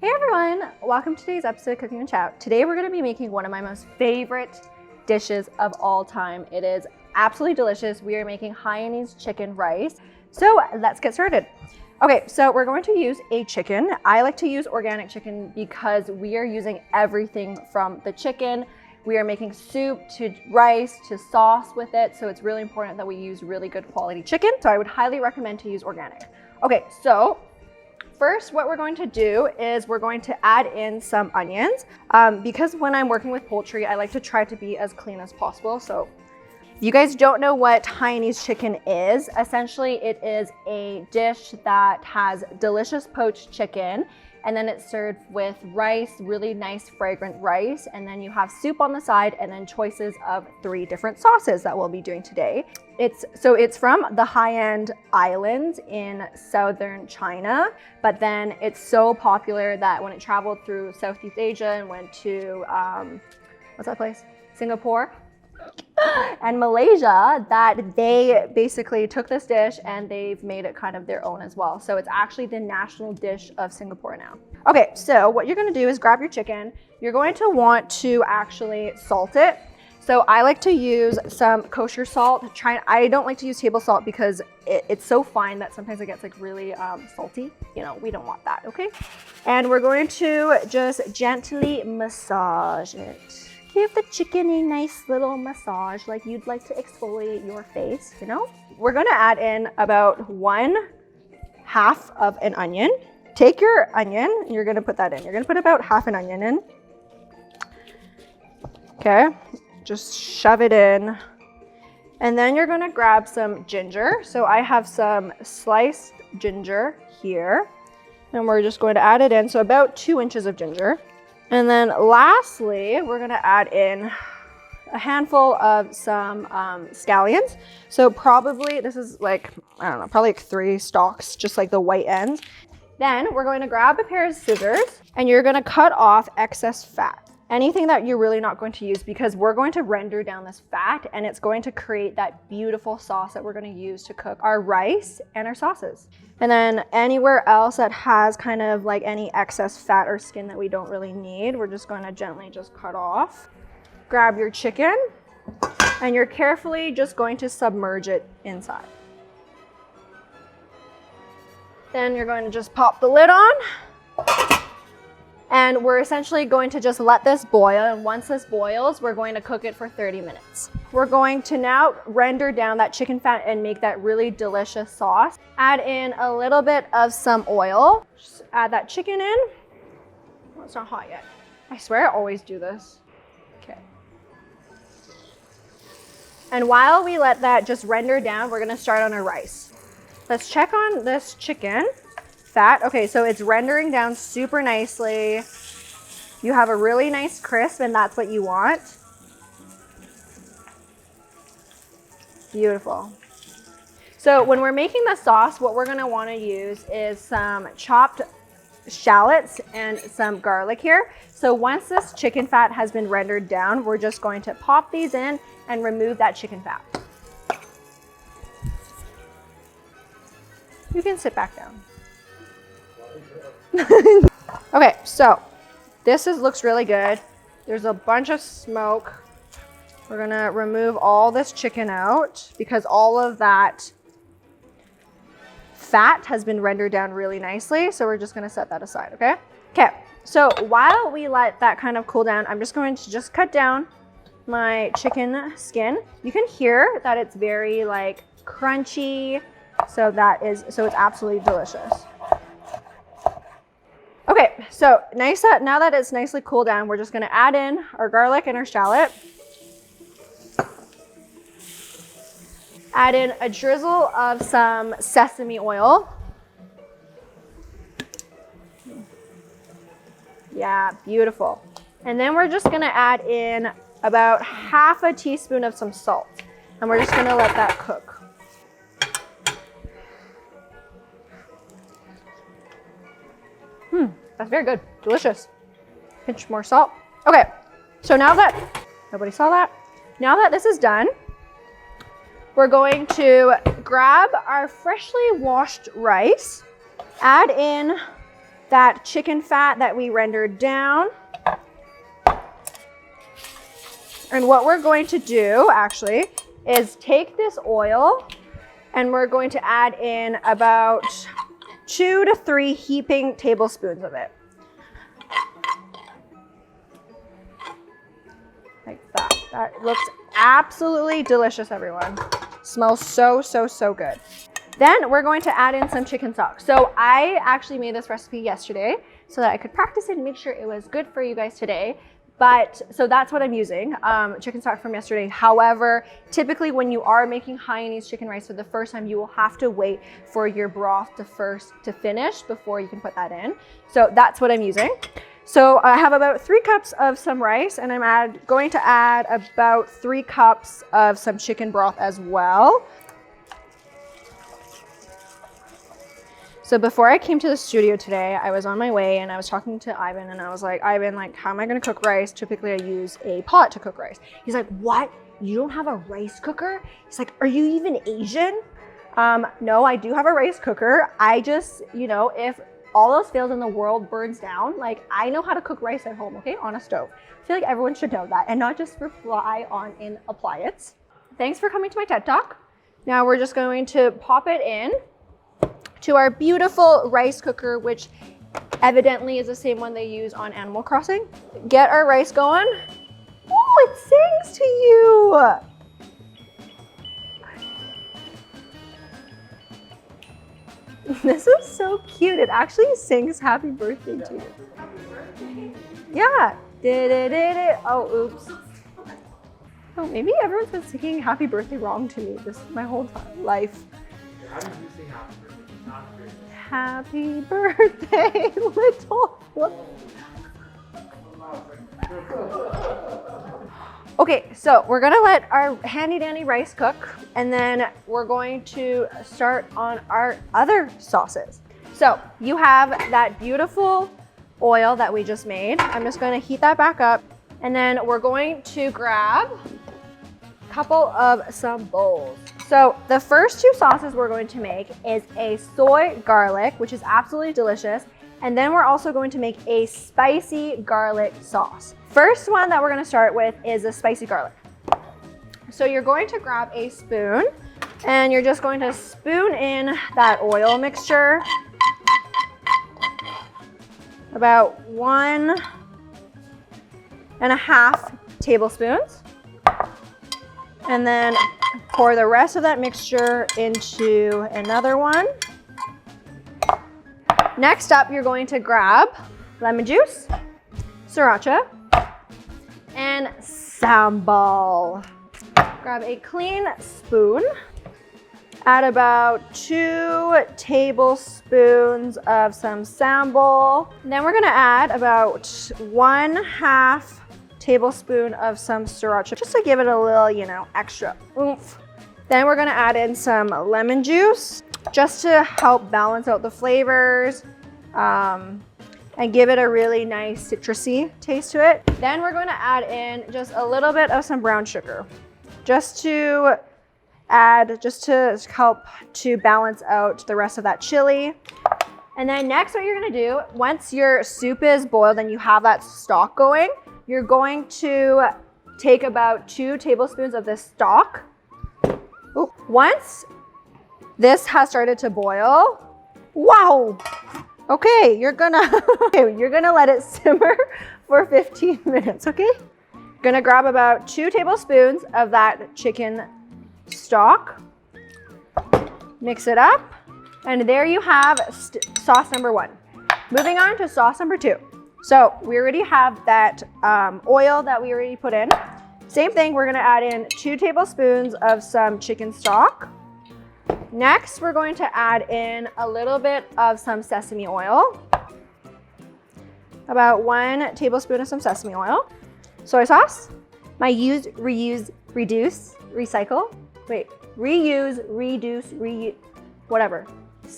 Hey everyone, welcome to today's episode of Cooking with Chow. Today we're going to be making one of my most favorite dishes of all time. It is absolutely delicious. We are making Hainanese chicken rice. So let's get started. Okay, so we're going to use a chicken. I like to use organic chicken because we are using everything from the chicken. We are making soup to rice to sauce with it. So it's really important that we use really good quality chicken. So I would highly recommend to use organic. Okay, so first, what we're going to do is we're going to add in some onions. Because when I'm working with poultry, I like to try to be as clean as possible. So if you guys don't know what Hainanese chicken is, essentially it is a dish that has delicious poached chicken, and then it's served with rice, really nice fragrant rice, and then you have soup on the side, and then choices of 3 different sauces that we'll be doing today. It's from the Hainan Islands in southern China, but then it's so popular that when it traveled through Southeast Asia and went to, what's that place? Singapore and Malaysia, that they basically took this dish and they've made it kind of their own as well. So it's actually the national dish of Singapore now. Okay, so what you're gonna do is grab your chicken. You're going to want to actually salt it. So I like to use some kosher salt. I don't like to use table salt because it's so fine that sometimes it gets like really salty. You know, we don't want that, okay? And we're going to just gently massage it. Give the chicken a nice little massage like you'd like to exfoliate your face, you know? We're gonna add in about 1/2 of an onion. Take your onion, and you're gonna put that in. You're gonna put about half an onion in. Okay, just shove it in. And then you're gonna grab some ginger. So I have some sliced ginger here, and we're just going to add it in. So about 2 inches of ginger. And then lastly, we're gonna add in a handful of some scallions. So probably, this is like, I don't know, probably like 3 stalks, just like the white ends. Then we're going to grab a pair of scissors and you're gonna cut off excess fat. Anything that you're really not going to use, because we're going to render down this fat and it's going to create that beautiful sauce that we're going to use to cook our rice and our sauces. And then anywhere else that has kind of like any excess fat or skin that we don't really need, we're just going to gently just cut off. Grab your chicken and you're carefully just going to submerge it inside. Then you're going to just pop the lid on. And we're essentially going to just let this boil, and once this boils, we're going to cook it for 30 minutes. We're going to now render down that chicken fat and make that really delicious sauce. Add in a little bit of some oil. Just add that chicken in. Oh, it's not hot yet. I swear I always do this. Okay. And while we let that just render down, we're gonna start on our rice. Let's check on this chicken fat. Okay, so it's rendering down super nicely. You have a really nice crisp, and that's what you want. Beautiful. So when we're making the sauce, what we're gonna wanna use is some chopped shallots and some garlic here. So once this chicken fat has been rendered down, we're just going to pop these in and remove that chicken fat. You can sit back down. Okay, so this looks really good. There's a bunch of smoke. We're gonna remove all this chicken out because all of that fat has been rendered down really nicely. So we're just gonna set that aside, okay? Okay, so while we let that kind of cool down, I'm just going to just cut down my chicken skin. You can hear that it's very like crunchy. So it's absolutely delicious. Okay, so now that it's nicely cooled down, we're just gonna add in our garlic and our shallot. Add in a drizzle of some sesame oil. Yeah, beautiful. And then we're just gonna add in about 1/2 teaspoon of some salt. And we're just gonna let that cook. That's very good, delicious. Pinch more salt. Okay, so now that, nobody saw that? Now that this is done, we're going to grab our freshly washed rice, add in that chicken fat that we rendered down. And what we're going to do actually is take this oil and we're going to add in about 2 to 3 heaping tablespoons of it. Like that. That looks absolutely delicious, everyone. Smells so, so, so good. Then we're going to add in some chicken stock. So I actually made this recipe yesterday so that I could practice it and make sure it was good for you guys today. But so that's what I'm using, chicken stock from yesterday. However, typically when you are making Hainanese chicken rice for the first time, you will have to wait for your broth to finish before you can put that in. So that's what I'm using. So I have about 3 cups of some rice, and I'm going to add about 3 cups of some chicken broth as well. So before I came to the studio today, I was on my way and I was talking to Ivan and I was like, Ivan, like, how am I gonna cook rice? Typically I use a pot to cook rice. He's like, what? You don't have a rice cooker? He's like, are you even Asian? No, I do have a rice cooker. I just, you know, if all else fails and the world burns down, like, I know how to cook rice at home, okay, on a stove. I feel like everyone should know that and not just rely on an appliance. Thanks for coming to my TED Talk. Now we're just going to pop it in to our beautiful rice cooker, which evidently is the same one they use on Animal Crossing. Get our rice going. Oh, it sings to you. This is so cute. It actually sings happy birthday to you. Yeah. Oh, oops. Oh, maybe everyone's been singing happy birthday wrong to me my whole life. How do you say happy birthday? Not good. Happy birthday, little. Okay, so we're gonna let our handy dandy rice cook, and then we're going to start on our other sauces. So you have that beautiful oil that we just made. I'm just gonna heat that back up, and then we're going to grab a couple of some bowls. So the first 2 sauces we're going to make is a soy garlic, which is absolutely delicious. And then we're also going to make a spicy garlic sauce. First one that we're gonna start with is a spicy garlic. So you're going to grab a spoon and you're just going to spoon in that oil mixture. About 1.5 tablespoons. And then pour the rest of that mixture into another one. Next up, you're going to grab lemon juice, sriracha, and sambal. Grab a clean spoon, add about 2 tablespoons of some sambal. And then we're gonna add about 1/2 tablespoon of some sriracha, just to give it a little, you know, extra oomph. Then we're gonna add in some lemon juice, just to help balance out the flavors and give it a really nice citrusy taste to it. Then we're going to add in just a little bit of some brown sugar, just to help to balance out the rest of that chili. And then next, what you're gonna do, once your soup is boiled and you have that stock going, you're going to take about 2 tablespoons of this stock. Ooh. Once this has started to boil, wow. Okay, you're gonna let it simmer for 15 minutes, okay? Gonna grab about 2 tablespoons of that chicken stock, mix it up, and there you have sauce number 1. Moving on to sauce number 2. So we already have that oil that we already put in. Same thing, we're gonna add in 2 tablespoons of some chicken stock. Next, we're going to add in a little bit of some sesame oil. About 1 tablespoon of some sesame oil. Soy sauce. My use, reuse, reduce, recycle. Wait, reuse, reduce, whatever.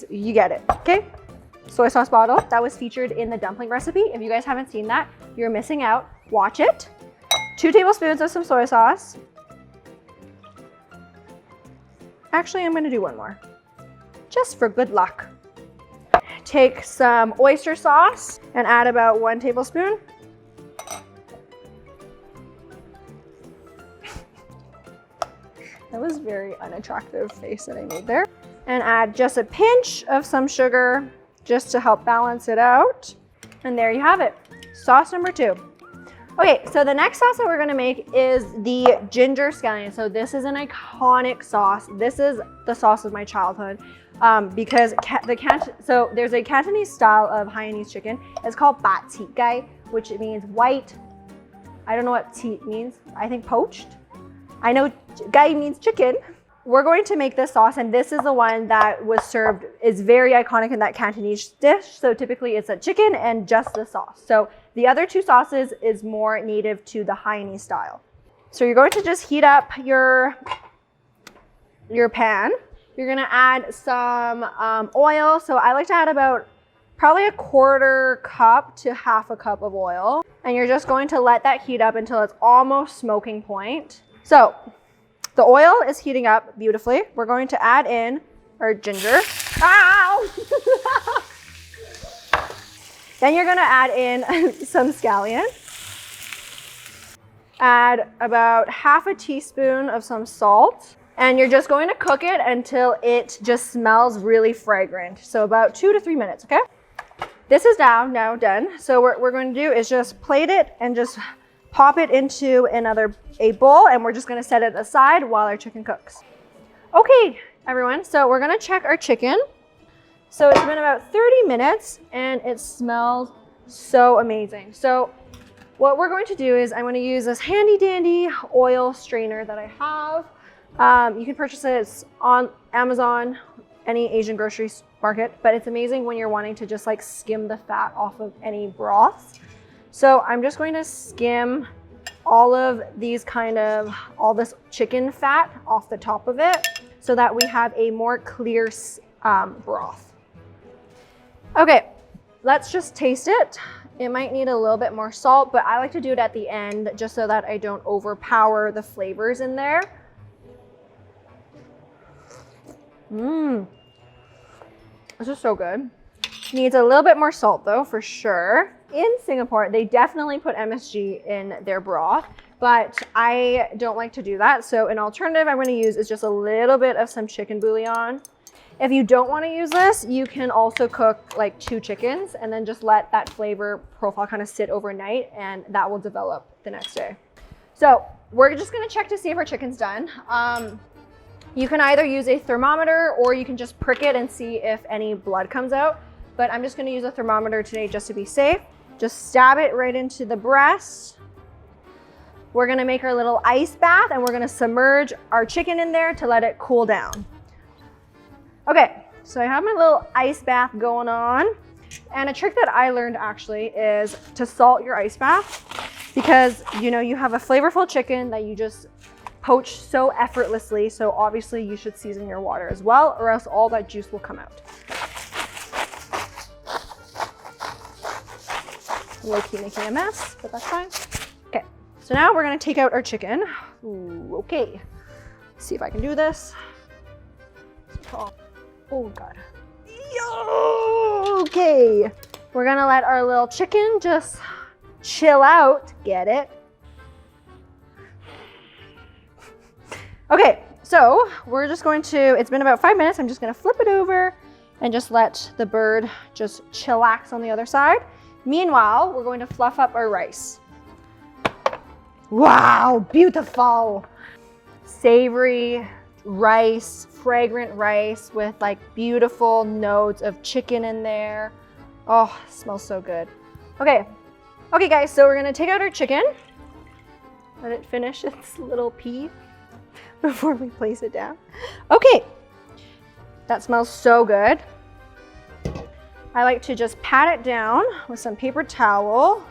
You get it, okay? Soy sauce bottle. That was featured in the dumpling recipe. If you guys haven't seen that, you're missing out. Watch it. 2 tablespoons of some soy sauce. Actually, I'm gonna do 1 more, just for good luck. take some oyster sauce and add about 1 tablespoon. That was a very unattractive face that I made there. And add just a pinch of some sugar just to help balance it out. And there you have it, sauce number 2. Okay, so the next sauce that we're gonna make is the ginger scallion. So this is an iconic sauce. This is the sauce of my childhood because so there's a Cantonese style of Hainanese chicken. It's called bat teat gai, which means white. I don't know what teat means. I think poached. I know gai means chicken. We're going to make this sauce, and this is the one that was served, is very iconic in that Cantonese dish. So typically it's a chicken and just the sauce. So the other 2 sauces is more native to the Hainanese style. So you're going to just heat up your pan. You're gonna add some oil. So I like to add about probably 1/4 cup to 1/2 cup of oil. And you're just going to let that heat up until it's almost smoking point. So the oil is heating up beautifully. We're going to add in our ginger. Ow! Then you're gonna add in some scallion. Add about 1/2 teaspoon of some salt. And you're just going to cook it until it just smells really fragrant. So about 2 to 3 minutes, okay? This is now done. So what we're going to do is just plate it and just pop it into a bowl, and we're just gonna set it aside while our chicken cooks. Okay, everyone, so we're gonna check our chicken. So it's been about 30 minutes and it smells so amazing. So what we're going to do is I'm gonna use this handy dandy oil strainer that I have. You can purchase it on Amazon, any Asian grocery market, but it's amazing when you're wanting to just like skim the fat off of any broth. So I'm just going to skim all this chicken fat off the top of it so that we have a more clear broth. Okay, let's just taste it. It might need a little bit more salt, but I like to do it at the end just so that I don't overpower the flavors in there. This is so good. Needs a little bit more salt though, for sure. In Singapore, they definitely put MSG in their broth, but I don't like to do that. So an alternative I'm gonna use is just a little bit of some chicken bouillon. If you don't wanna use this, you can also cook like 2 chickens and then just let that flavor profile kind of sit overnight, and that will develop the next day. So we're just gonna check to see if our chicken's done. You can either use a thermometer or you can just prick it and see if any blood comes out. But I'm just gonna use a thermometer today just to be safe. Just stab it right into the breast. We're gonna make our little ice bath and we're gonna submerge our chicken in there to let it cool down. Okay, so I have my little ice bath going on. And a trick that I learned actually is to salt your ice bath, because you know you have a flavorful chicken that you just poach so effortlessly. So obviously you should season your water as well, or else all that juice will come out. Low-key making a mess, but that's fine. Okay, so now we're gonna take out our chicken. Ooh, okay, let's see if I can do this. Oh God. Okay, we're gonna let our little chicken just chill out. Get it? Okay, so we're just going to, it's been about 5 minutes. I'm just gonna flip it over and just let the bird just chillax on the other side. Meanwhile, we're going to fluff up our rice. Wow, beautiful. Savory rice, fragrant rice with like beautiful notes of chicken in there. Oh, it smells so good. Okay guys, so we're gonna take out our chicken. Let it finish its little pea before we place it down. Okay, that smells so good. I like to just pat it down with some paper towel.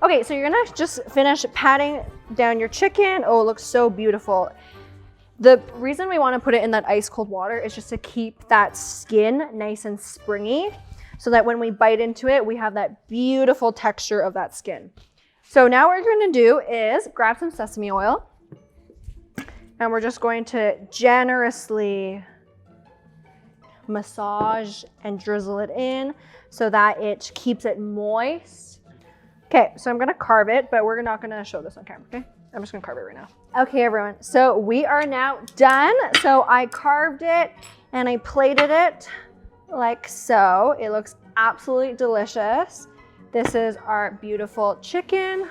Okay, so you're gonna just finish patting down your chicken. Oh, it looks so beautiful. The reason we wanna put it in that ice cold water is just to keep that skin nice and springy, so that when we bite into it, we have that beautiful texture of that skin. So now what we're gonna do is grab some sesame oil, and we're just going to generously massage and drizzle it in so that it keeps it moist. Okay, so I'm gonna carve it, but we're not gonna show this on camera, okay? I'm just gonna carve it right now. Okay, everyone, so we are now done. So I carved it and I plated it like so. It looks absolutely delicious. This is our beautiful chicken.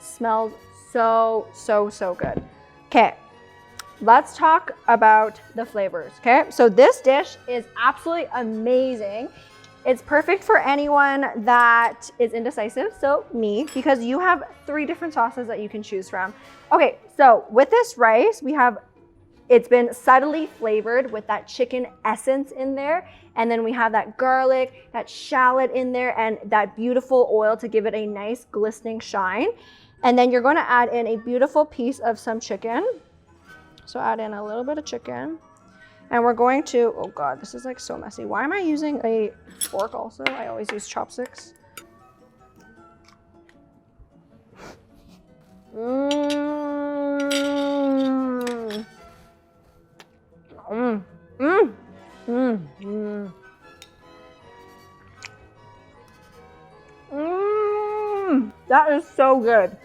Smells so good. Okay, let's talk about the flavors, okay? So this dish is absolutely amazing. It's perfect for anyone that is indecisive, so me, because you have 3 different sauces that you can choose from. Okay, so with this rice, it's been subtly flavored with that chicken essence in there. And then we have that garlic, that shallot in there, and that beautiful oil to give it a nice glistening shine. And then you're going to add in a beautiful piece of some chicken. So add in a little bit of chicken. And we're going to, oh God, this is like so messy. Why am I using a fork also? I always use chopsticks. That is so good.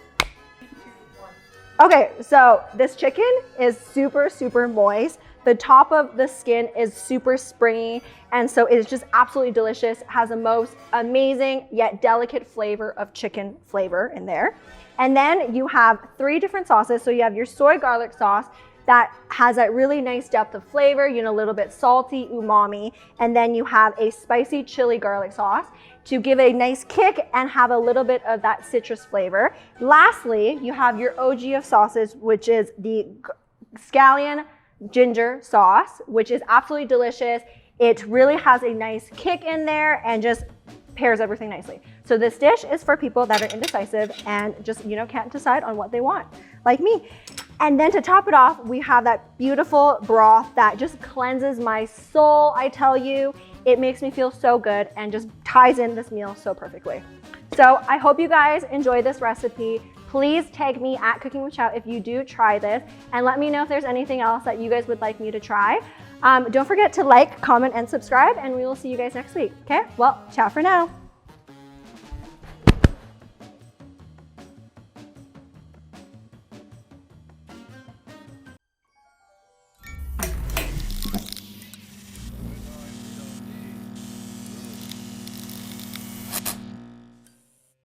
Okay, so this chicken is super moist. The top of the skin is super springy, and so it's just absolutely delicious. It has the most amazing yet delicate flavor of chicken flavor in there. And then you have 3 different sauces. So you have your soy garlic sauce that has that really nice depth of flavor, you know, a little bit salty, umami. And then you have a spicy chili garlic sauce to give a nice kick and have a little bit of that citrus flavor. Lastly, you have your OG of sauces, which is the scallion ginger sauce, which is absolutely delicious. It really has a nice kick in there and just pairs everything nicely. So this dish is for people that are indecisive and just, you know, can't decide on what they want, like me. And then to top it off, we have that beautiful broth that just cleanses my soul, I tell you. It makes me feel so good and just ties in this meal so perfectly. So I hope you guys enjoy this recipe. Please tag me at Cooking with Chow if you do try this, and let me know if there's anything else that you guys would like me to try. Don't forget to like, comment, and subscribe, and we will see you guys next week. Okay, well, ciao for now.